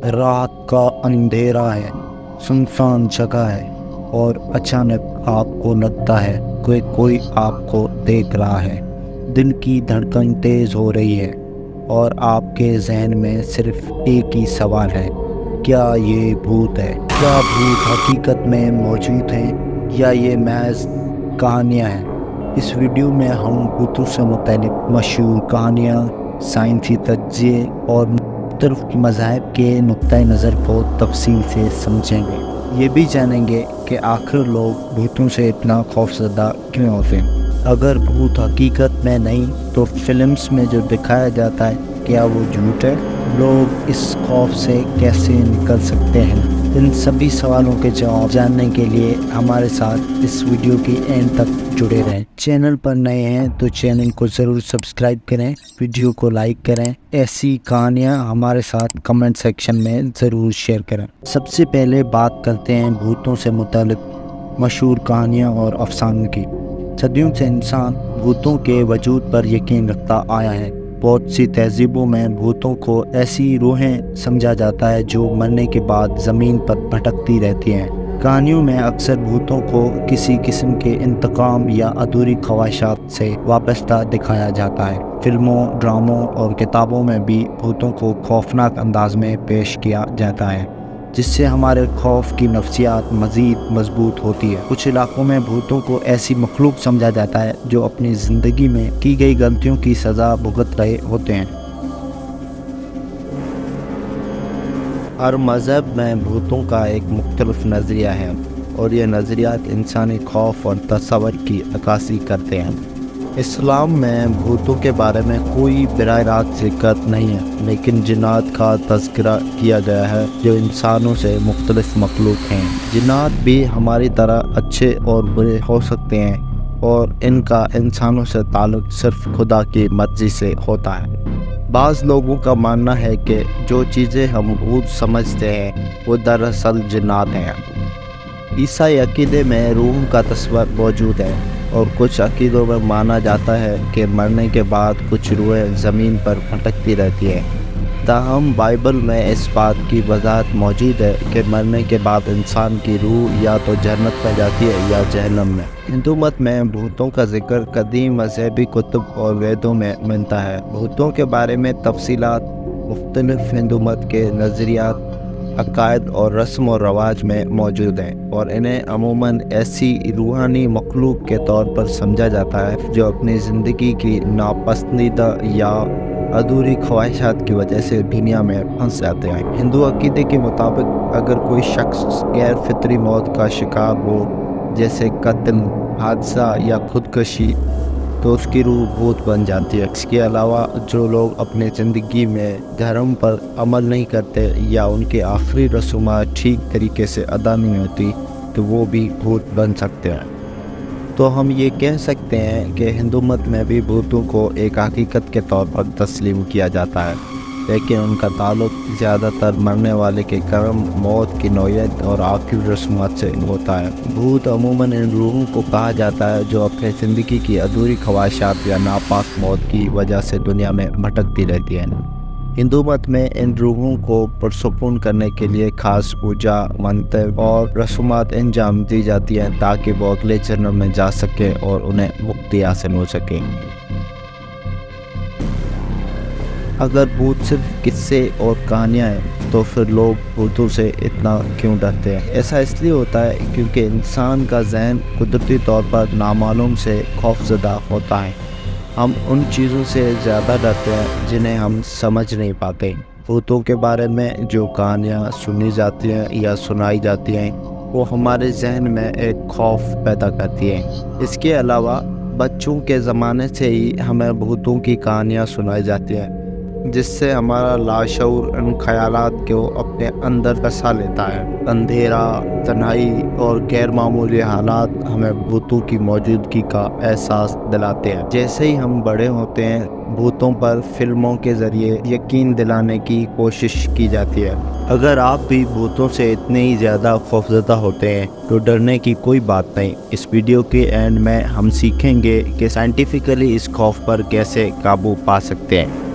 रात का अंधेरा है, सुनसान जगह है और अचानक आपको लगता है कि कोई आपको देख रहा है। दिल की धड़कन तेज हो रही है और आपके जहन में सिर्फ एक ही सवाल है, क्या ये भूत है? क्या भूत हकीकत में मौजूद हैं या ये महज कहानियाँ हैं? इस वीडियो में हम भूतों से मुताल्लिक मशहूर कहानियाँ, साइंसी तज्ज़िये और मुख्तलिफ मज़ाहिब के नुक्ता नज़र को तफसील से समझेंगे। ये भी जानेंगे कि आखिर लोग भूतों से इतना खौफज़दा क्यों होते हैं। अगर भूत हकीकत में नहीं तो फिल्म्स में जो दिखाया जाता है क्या वो झूठ है? लोग इस खौफ से कैसे निकल सकते हैं? इन सभी सवालों के जवाब जानने के लिए हमारे साथ इस वीडियो की एंड तक जुड़े रहें। चैनल पर नए हैं तो चैनल को ज़रूर सब्सक्राइब करें, वीडियो को लाइक करें। ऐसी कहानियाँ हमारे साथ कमेंट सेक्शन में ज़रूर शेयर करें। सबसे पहले बात करते हैं भूतों से मुताल्लिक मशहूर कहानियाँ और अफसानों की। सदियों से इंसान भूतों के वजूद पर यकीन रखता आया है। बहुत सी तहजीबों में भूतों को ऐसी रूहें समझा जाता है जो मरने के बाद ज़मीन पर भटकती रहती हैं। कहानियों में अक्सर भूतों को किसी किस्म के इंतकाम या अधूरी ख्वाहिशात से वाबस्ता दिखाया जाता है। फिल्मों, ड्रामों और किताबों में भी भूतों को खौफनाक अंदाज में पेश किया जाता है, जिससे हमारे खौफ की नफ्सियात मज़ीद मजबूत होती है। कुछ इलाकों में भूतों को ऐसी मखलूक समझा जाता है जो अपनी ज़िंदगी में की गई गलतियों की सज़ा भुगत रहे होते हैं। हर मज़हब में भूतों का एक मुख्तलिफ नज़रिया है और ये नज़रियात इंसानी खौफ और तसव्वुर की अक्कासी करते हैं। इस्लाम में भूतों के बारे में कोई बराह रास्त ज़िक्र नहीं है, लेकिन जिन्नात का तज़किरा किया गया है जो इंसानों से मुख्तलिफ मखलूक हैं। जिन्नात भी हमारी तरह अच्छे और बुरे हो सकते हैं और इनका इंसानों से ताल्लुक़ सिर्फ खुदा की मर्ज़ी से होता है। बाज़ लोगों का मानना है कि जो चीज़ें हम भूत समझते हैं वो दरअसल जिन्नात हैं। ईसाई अक़ीदे में रूह का तस्वर मौजूद है और कुछ अक़ीदों में माना जाता है कि मरने के बाद कुछ रूहें ज़मीन पर भटकती रहती हैं। ताहम बाइबल में इस बात की वजाहत मौजूद है कि मरने के बाद इंसान की रूह या तो जन्नत में जाती है या जहन्नम में। हिंदू मत में भूतों का जिक्र कदीम मज़हबी कुतुब और वेदों में मिलता है। भूतों के बारे में तफसीलात मुख्तलिफ हिंदू मत के नज़रियात, अकायद और रस्म और रवाज में मौजूद हैं और इन्हें अमूमन ऐसी रूहानी मखलूक के तौर पर समझा जाता है जो अपनी ज़िंदगी की नापसंदीदा या अधूरी ख्वाहिशात की वजह से दुनिया में फंस जाते हैं। हिंदू अक़ीदे के मुताबिक अगर कोई शख्स गैर फितरी मौत का शिकार हो, जैसे कत्ल, हादसा या खुदकशी, तो उसकी रूह भूत बन जाती है। इसके अलावा जो लोग अपने ज़िंदगी में धर्म पर अमल नहीं करते या उनके आखिरी रसूमात ठीक तरीके से अदा नहीं होती तो वो भी भूत बन सकते हैं। तो हम ये कह सकते हैं कि हिंदू मत में भी भूतों को एक हकीकत के तौर पर तस्लीम किया जाता है, लेकिन उनका ताल्लुक़ ज़्यादातर मरने वाले के कर्म, मौत की नौयत और आखिरी रस्मात से होता है। भूत अमूमन इन रूहों को कहा जाता है जो अपने ज़िंदगी की अधूरी ख्वाहिशात या नापाक मौत की वजह से दुनिया में भटकती रहती हैं। हिंदू मत में इन रूहों को पुरसुकून करने के लिए ख़ास पूजा, मंत्र और रस्मात अंजाम दी जाती हैं ताकि वो अगले जन्म में जा सके और उन्हें मुक्ति हासिल हो सके। अगर भूत सिर्फ किस्से और कहानियाँ हैं तो फिर लोग भूतों से इतना क्यों डरते हैं? ऐसा इसलिए होता है क्योंकि इंसान का जहन कुदरती तौर पर नामालूम से खौफज़दा होता है। हम उन चीज़ों से ज़्यादा डरते हैं जिन्हें हम समझ नहीं पाते। भूतों के बारे में जो कहानियाँ सुनी जाती हैं या सुनाई जाती हैं वो हमारे जहन में एक खौफ पैदा करती हैं। इसके अलावा बच्चों के ज़माने से ही हमें भूतों की कहानियाँ सुनाई जाती हैं, जिससे हमारा लाशऊर उन ख्यालात को अपने अंदर बसा लेता है। अंधेरा, तन्हाई और गैर मामूली हालात हमें भूतों की मौजूदगी का एहसास दिलाते हैं। जैसे ही हम बड़े होते हैं भूतों पर फिल्मों के ज़रिए यकीन दिलाने की कोशिश की जाती है। अगर आप भी भूतों से इतने ही ज़्यादा खौफज़दा होते हैं तो डरने की कोई बात नहीं। इस वीडियो के एंड में हम सीखेंगे कि साइंटिफिकली इस खौफ पर कैसे काबू पा सकते हैं।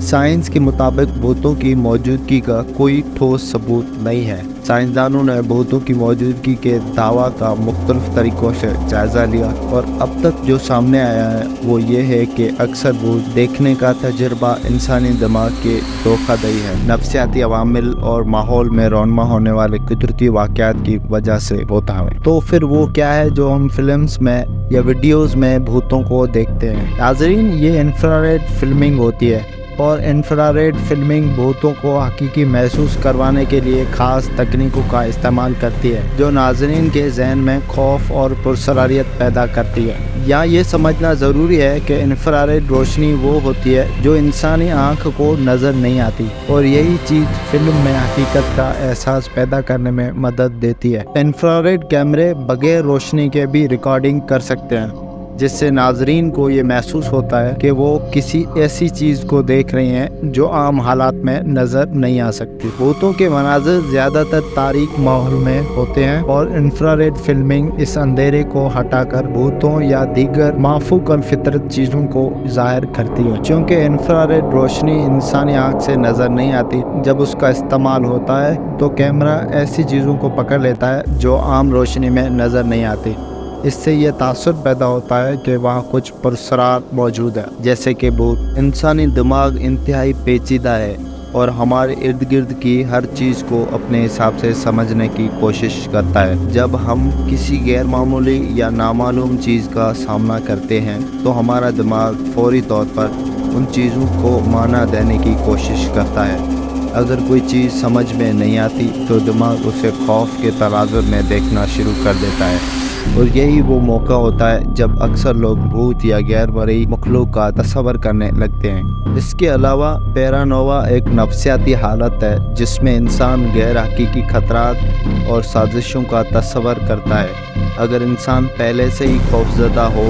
साइंस के मुताबिक भूतों की मौजूदगी का कोई ठोस सबूत नहीं है। साइंसदानों ने भूतों की मौजूदगी के दावा का मुख्तलिफ तरीक़ों से जायज़ा लिया और अब तक जो सामने आया है वो ये है कि अक्सर भूत देखने का तजुर्बा इंसानी दिमाग के धोखाधड़ी है, नफ्सियाती अवामिल और माहौल में रौनमा होने वाले कुदरती वाक़यात की वजह से होता है। तो फिर वो क्या है जो हम फिल्म्स में या वीडियोस में भूतों को देखते हैं? नाज़रीन, ये इंफ्रारेड फिल्मिंग होती है और इंफ्रारेड फिल्मिंग भूतों को हकीकी महसूस करवाने के लिए ख़ास तकनीकों का इस्तेमाल करती है जो नाज़रीन के जहन में खौफ और पुरसरारियत पैदा करती है। या ये समझना ज़रूरी है कि इंफ्रारेड रोशनी वो होती है जो इंसानी आँख को नज़र नहीं आती और यही चीज़ फिल्म में हकीकत का एहसास पैदा करने में मदद देती है। इंफ्रारेड कैमरे बगैर रोशनी के भी रिकॉर्डिंग कर सकते हैं जिससे नाजरीन को ये महसूस होता है कि वो किसी ऐसी चीज़ को देख रहे हैं जो आम हालात में नज़र नहीं आ सकती। भूतों के मनाज़र ज़्यादातर तारीक माहौल में होते हैं और इंफ्रारेड फिल्मिंग इस अंधेरे को हटाकर भूतों या दीगर माफूक अल फितरत चीज़ों को ज़ाहिर करती है। चूँकि इंफ्रारेड रोशनी इंसानी आँख से नज़र नहीं आती, जब उसका इस्तेमाल होता है तो कैमरा ऐसी चीज़ों को पकड़ लेता है जो आम रोशनी में नज़र नहीं आती। इससे यह तासुर पैदा होता है कि वहाँ कुछ पुरस्कार मौजूद है, जैसे कि भूत। इंसानी दिमाग इंतहाई पेचीदा है और हमारे इर्द गिर्द की हर चीज़ को अपने हिसाब से समझने की कोशिश करता है। जब हम किसी गैर मामूली या नामालूम चीज़ का सामना करते हैं तो हमारा दिमाग फौरी तौर पर उन चीज़ों को माना देने की कोशिश करता है। अगर कोई चीज़ समझ में नहीं आती तो दिमाग उसे खौफ के तराजू में देखना शुरू कर देता है और यही वो मौका होता है जब अक्सर लोग भूत या गैर मरई मखलूक का तस्वर करने लगते हैं। इसके अलावा पैरानोवा एक नफ्सियाती हालत है जिसमें इंसान गैर हकीकी खतरात और साजिशों का तस्वर करता है। अगर इंसान पहले से ही खौफजदा हो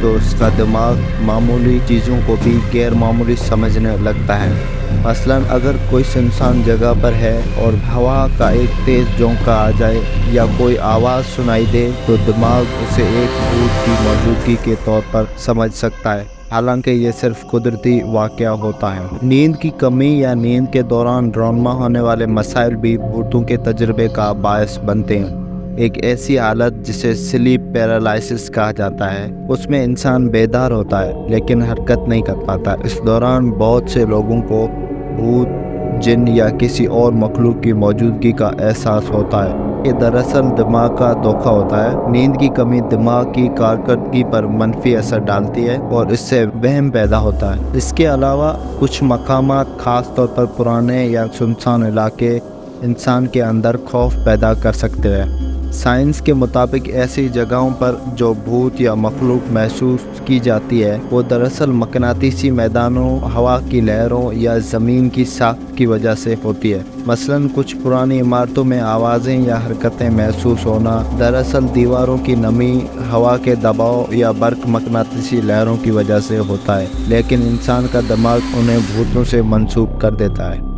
तो उसका दिमाग मामूली चीज़ों को भी गैर मामूली समझने लगता है। मसलन अगर कोई सुनसान जगह पर है और हवा का एक तेज़ झोंका आ जाए या कोई आवाज़ सुनाई दे तो दिमाग उसे एक भूत की मौजूदगी के तौर पर समझ सकता है, हालांकि ये सिर्फ कुदरती वाक़या होता है। नींद की कमी या नींद के दौरान रौनमा होने वाले मसाइल भी भूतों के तजुर्बे का बायस बनते हैं। एक ऐसी हालत जिसे स्लीप पैरालिसिस कहा जाता है, उसमें इंसान बेदार होता है लेकिन हरकत नहीं कर पाता। इस दौरान बहुत से लोगों को भूत, जिन या किसी और मखलूक की मौजूदगी का एहसास होता है। ये दरअसल दिमाग का धोखा होता है। नींद की कमी दिमाग की कारकर्दगी पर मनफी असर डालती है और इससे वहम पैदा होता है। इसके अलावा कुछ मकामात, ख़ास तौर पर पुराने या सुनसान इलाके, इंसान के अंदर खौफ पैदा कर सकते हैं। साइंस के मुताबिक ऐसी जगहों पर जो भूत या मखलूक महसूस की जाती है वो दरअसल मकनातीसी मैदानों, हवा की लहरों या ज़मीन की साख्त की वजह से होती है। मसलन कुछ पुरानी इमारतों में आवाज़ें या हरकतें महसूस होना दरअसल दीवारों की नमी, हवा के दबाव या बर्क मकनातीसी लहरों की वजह से होता है, लेकिन इंसान का दिमाग उन्हें भूतों से मंसूब कर देता है।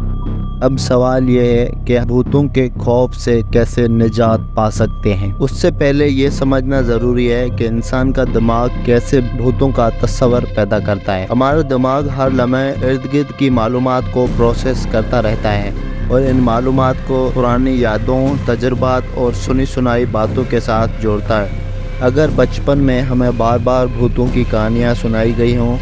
अब सवाल ये है कि भूतों के खौफ से कैसे निजात पा सकते हैं। उससे पहले ये समझना ज़रूरी है कि इंसान का दिमाग कैसे भूतों का तस्वर पैदा करता है। हमारा दिमाग हर लम्हे इर्द गिर्द की मालूमात को प्रोसेस करता रहता है और इन मालूमात को पुरानी यादों, तजुर्बात और सुनी सुनाई बातों के साथ जोड़ता है। अगर बचपन में हमें बार बार भूतों की कहानियाँ सुनाई गई हों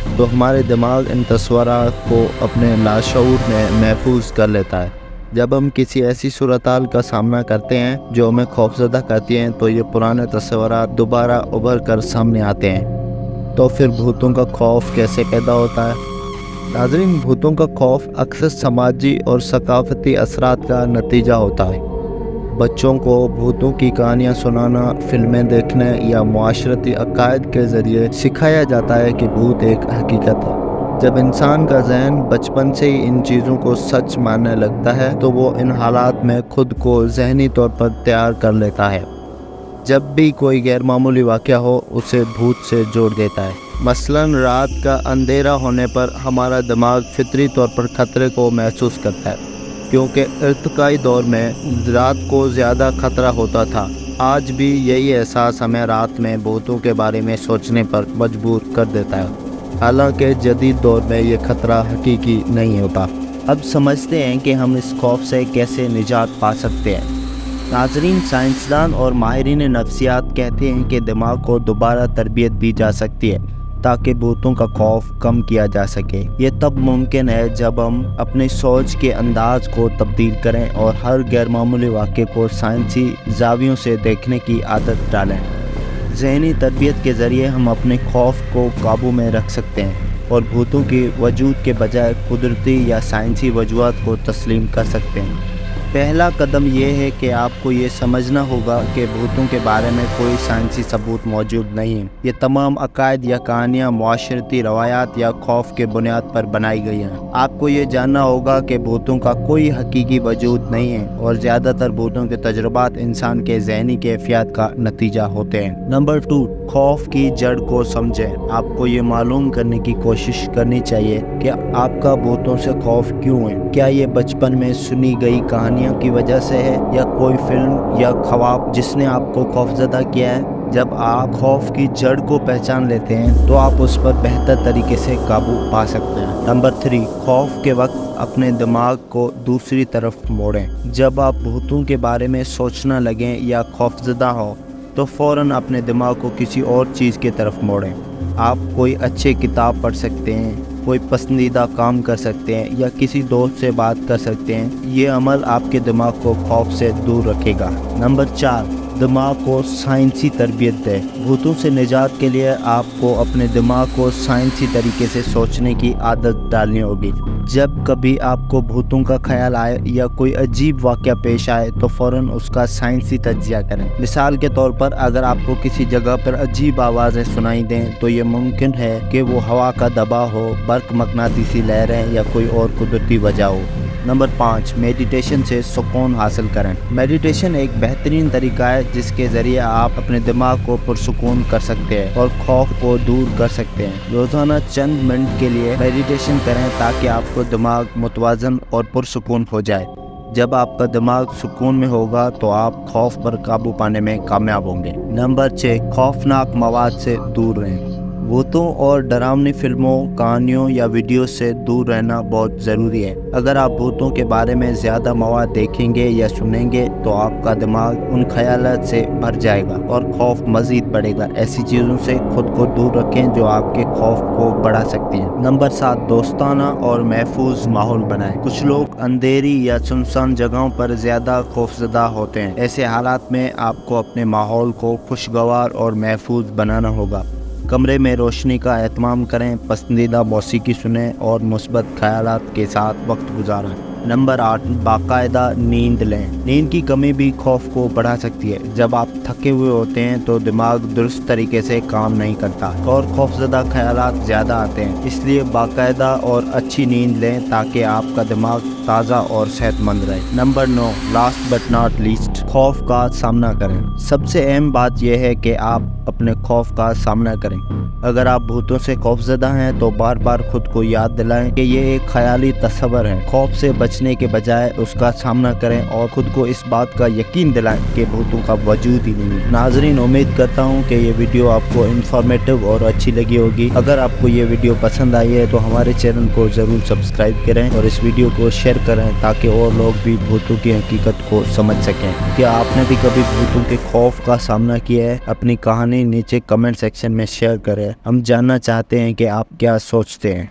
तो हमारे दिमाग इन तस्वीरात को अपने लाशऊर में महफूज कर लेता है। जब हम किसी ऐसी सूरत-हाल का सामना करते हैं जो हमें खौफजदा करती हैं तो ये पुराने तस्वीरात दोबारा उभर कर सामने आते हैं। तो फिर भूतों का खौफ कैसे पैदा होता है? नाज़रीन, भूतों का खौफ अक्सर समाजी और सकाफती असरात का नतीजा होता है। बच्चों को भूतों की कहानियाँ सुनाना, फिल्में देखने या मुआशरती अकायद के ज़रिए सिखाया जाता है कि भूत एक हकीकत है। जब इंसान का जहन बचपन से ही इन चीज़ों को सच मानने लगता है तो वो इन हालात में खुद को ज़हनी तौर पर तैयार कर लेता है। जब भी कोई गैर मामूली वाक़या हो उसे भूत से जोड़ देता है। मसलन रात का अंधेरा होने पर हमारा दिमाग फितरी तौर पर ख़तरे को महसूस करता है, क्योंकि इर्तिकाई दौर में रात को ज़्यादा ख़तरा होता था। आज भी यही एहसास हमें रात में भूतों के बारे में सोचने पर मजबूर कर देता है। हालांकि जदीद दौर में ये खतरा हकीकी नहीं होता। अब समझते हैं कि हम इस खौफ से कैसे निजात पा सकते हैं। नाज़रीन, साइंसदान और माहिरीन नफ्सियात कहते हैं कि दिमाग को दोबारा तरबियत दी जा सकती है ताकि भूतों का खौफ कम किया जा सके। ये तब मुमकिन है जब हम अपनी सोच के अंदाज को तब्दील करें और हर गैरमामूली वाक़े को साइंसी ज़ावियों से देखने की आदत डालें। ज़हनी तरबियत के ज़रिए हम अपने खौफ को काबू में रख सकते हैं और भूतों के वजूद के बजाय कुदरती या साइंसी वजूहात को तस्लीम कर सकते हैं। पहला कदम ये है कि आपको ये समझना होगा कि भूतों के बारे में कोई साइंसी सबूत मौजूद नहीं है। ये तमाम अकायद या कहानियाँ मुआशरती रवायात या खौफ के बुनियाद पर बनाई गई हैं। आपको ये जानना होगा कि भूतों का कोई हकीकी वजूद नहीं है और ज़्यादातर भूतों के तजुर्बात इंसान के ज़हनी कैफियत का नतीजा होते हैं। नंबर 2, खौफ की जड़ को समझें। आपको ये मालूम करने की कोशिश करनी चाहिए कि आपका भूतों से खौफ क्यों है। क्या ये बचपन में सुनी गई कहानियाँ की वजह से है या कोई फिल्म या ख्वाब जिसने आपको खौफजदा किया है? जब आप खौफ की जड़ को पहचान लेते हैं तो आप उस पर बेहतर तरीके से काबू पा सकते हैं। नंबर 3, खौफ के वक्त अपने दिमाग को दूसरी तरफ मोड़ें। जब आप भूतों के बारे में सोचना लगें या खौफजदा हो तो फ़ौरन अपने दिमाग को किसी और चीज़ की तरफ मोड़ें। आप कोई अच्छी किताब पढ़ सकते हैं, कोई पसंदीदा काम कर सकते हैं या किसी दोस्त से बात कर सकते हैं। ये अमल आपके दिमाग को खौफ से दूर रखेगा। नंबर 4, दिमाग को साइंसी तरबियत दें। भूतों से निजात के लिए आपको अपने दिमाग को साइंसी तरीके से सोचने की आदत डालनी होगी। जब कभी आपको भूतों का ख्याल आए या कोई अजीब वाक़या पेश आए तो फ़ौरन उसका साइंसी तज्ज़िया करें। मिसाल के तौर पर अगर आपको किसी जगह पर अजीब आवाज़ें सुनाई दें तो ये मुमकिन है कि वो हवा का दबाव हो, बर्क़ मकनातीसी लहरें या कोई और कुदरती वजह हो। नंबर 5, मेडिटेशन से सुकून हासिल करें। मेडिटेशन एक बेहतरीन तरीका है जिसके ज़रिए आप अपने दिमाग को पुरसुकून कर सकते हैं और खौफ को दूर कर सकते हैं। रोज़ाना चंद मिनट के लिए मेडिटेशन करें ताकि आपको दिमाग मुतवाज़न और पुरसुकून हो जाए। जब आपका दिमाग सुकून में होगा तो आप खौफ पर काबू पाने में कामयाब होंगे। नंबर 6, खौफनाक मवाद से दूर रहें। भूतों और डरावनी फिल्मों, कहानियों या वीडियो से दूर रहना बहुत ज़रूरी है। अगर आप भूतों के बारे में ज़्यादा मवाद देखेंगे या सुनेंगे तो आपका दिमाग उन ख्यालात से भर जाएगा और खौफ मज़ीद बढ़ेगा। ऐसी चीज़ों से खुद को दूर रखें जो आपके खौफ को बढ़ा सकती हैं। नंबर 7, दोस्ताना और महफूज माहौल बनाएं। कुछ लोग अंधेरी या सुनसान जगहों पर ज़्यादा खौफजदा होते हैं। ऐसे हालात में आपको अपने माहौल को खुशगवार और महफूज बनाना होगा। कमरे में रोशनी का एहतमाम करें, पसंदीदा मौसीकी सुनें और मुस्बत ख़यालात के साथ वक्त गुजारें। नंबर 8, बाकायदा नींद लें। नींद की कमी भी खौफ को बढ़ा सकती है। जब आप थके हुए होते हैं तो दिमाग दुरुस्त तरीके से काम नहीं करता और खौफजदा ख्यालात ज़्यादा आते हैं। इसलिए बाकायदा और अच्छी नींद लें ताकि आपका दिमाग ताज़ा और सेहतमंद रहे। Number 9, last but not least, खौफ का सामना करें। सबसे अहम बात यह है कि आप अपने खौफ का सामना करें। अगर आप भूतों से खौफजदा हैं तो बार बार खुद को याद दिलाएं कि ये एक ख्याली तस्वर है। खौफ से बचने के बजाय उसका सामना करें और खुद को इस बात का यकीन दिलाएं कि भूतों का वजूद ही नहीं है। नाज़रीन, उम्मीद करता हूँ कि ये वीडियो आपको इंफॉर्मेटिव और अच्छी लगी होगी। अगर आपको ये वीडियो पसंद आई है तो हमारे चैनल को ज़रूर सब्सक्राइब करें और इस वीडियो को शेयर करें ताकि और लोग भी भूतों की हकीकत को समझ सकें। क्या आपने भी कभी भूतों के खौफ का सामना किया है? अपनी कहानी नीचे कमेंट सेक्शन में शेयर करें। हम जानना चाहते हैं कि आप क्या सोचते हैं।